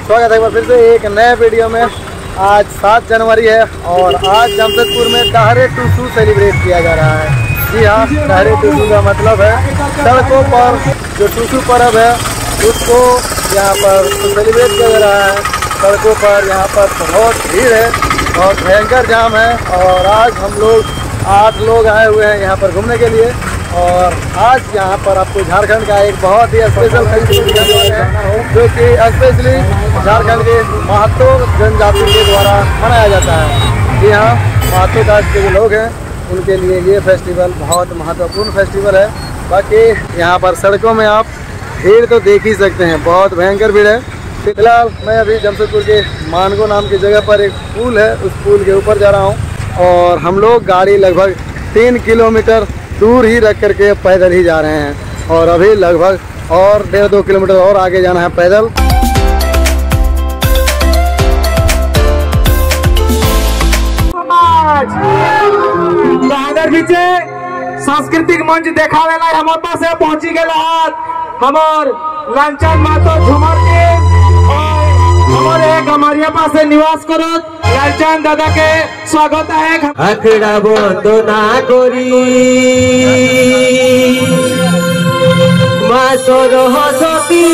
स्वागत है फिर से एक नए वीडियो में। आज 7 जनवरी है और आज जमशेदपुर में डहरे टूसू सेलिब्रेट किया जा रहा है। जी हाँ, डहरे टूसू का मतलब है सड़कों पर जो टूसू पर्व है उसको यहाँ पर सेलिब्रेट किया जा रहा है। सड़कों पर यहाँ पर बहुत भीड़ है, बहुत भयंकर जाम है और आज हम लोग 8 लोग आए हुए हैं यहाँ पर घूमने के लिए। और आज यहाँ पर आपको झारखंड का एक बहुत ही स्पेशल फेस्टिवल दिखाने वाले हैं जो कि स्पेशली झारखंड के महातो जनजाति के द्वारा मनाया जाता है। जी हाँ, महातो कास्ट के जो लोग हैं उनके लिए ये फेस्टिवल बहुत महत्वपूर्ण फेस्टिवल है। बाकी यहाँ पर सड़कों में आप भीड़ तो देख ही सकते हैं, बहुत भयंकर भीड़ है। फिलहाल मैं अभी जमशेदपुर के मानगो नाम की जगह पर एक पुल है, उस पुल के ऊपर जा रहा हूँ और हम लोग गाड़ी लगभग 3 किलोमीटर दूर ही रख करके पैदल ही जा रहे हैं और अभी लगभग और 1.5-2 किलोमीटर और आगे जाना है पैदल। पीछे सांस्कृतिक मंच देखा हमारे पास पहुंची गए हमार लांचन मातो झुमर के हमारे गमरिया पास निवास करो लालचंद दादा के स्वागत है। आखड़ा बंद ना करी मासर हसती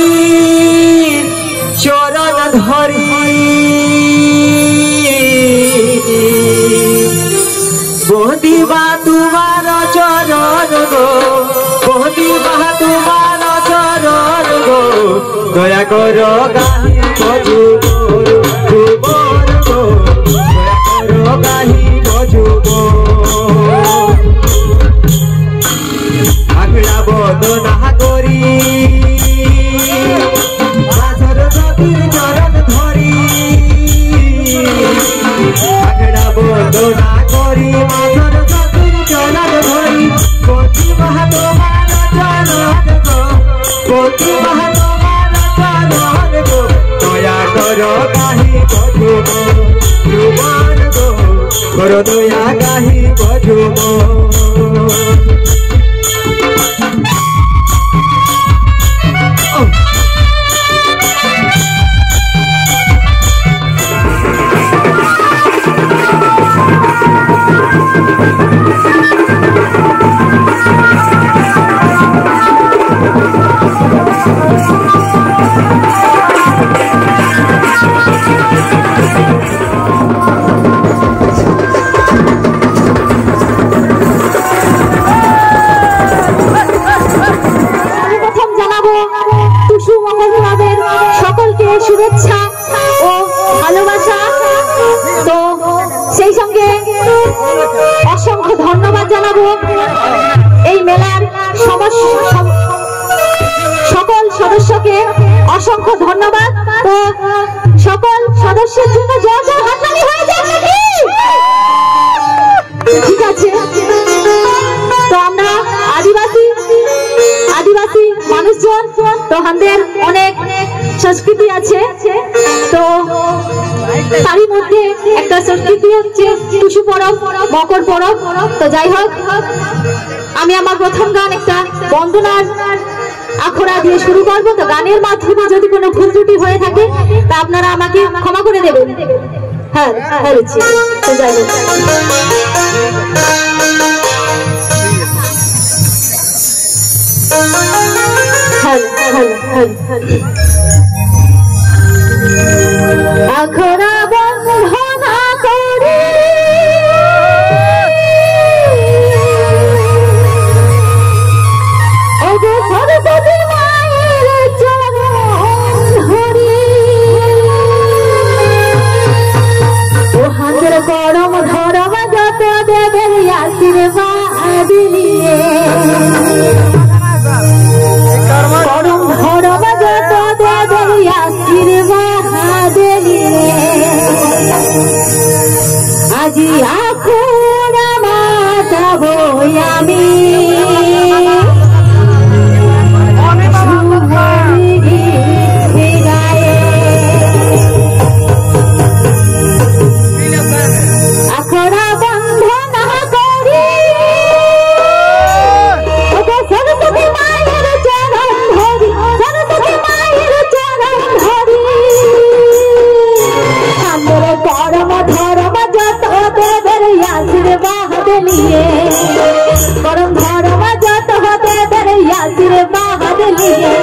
चरण धरी बंदिबा तुमार चरण गो बंदिबा तुमार चरण गो दया कर गाही बजू जुबर गो दया कर गाही बजू गो आखड़ा बंद ना करी सरस्वती चरण धरी आखड़ा बंद ना करी सरस्वती चरण धरी कोटि महातो मान चरण गो कोटि महातो मान चरण गो दया करो गाही बजू गो जुबान गो करो दया गाही बजू गो। শুভেচ্ছা ও ভালোবাসা, তো সেই সঙ্গে অসংখ্য ধন্যবাদ জানাবো এই মেলার সকল সদস্যকে অসংখ্য ধন্যবাদ। তো সকল সদস্যের জন্য জয় জয় হাততালি হয়ে যাক নাকি? ঠিক আছে, তো আমরা আদিবাসী মানুষজন, তো আমাদের অনেক সংস্কৃতি আছে, তো তারই মধ্যে একটা সংস্কৃতি হচ্ছে টুসু পরব, মকর পরব। তো যাই হোক, আমি আমার প্রথম গান একটা বন্দনার আখড়া দিয়ে শুরু করবো। তো গানের মাধ্যমে যদি কোনো ভুল ত্রুটি হয়ে থাকে তা আপনারা আমাকে ক্ষমা করে দেবেন। হ্যাঁ, তো যাই হোক, আখড়া বন্ধনা করে ওগো সরস্বতী মায়ের চরণ ধরি ও হাতের করম ধরম যত দেবের আশীর্বাদ নিয়ে করম ধরম যত দেবের আশীর্বাদ নিয়ে लिए करम धर्म जत होते तेरे आशीर्वाद लिए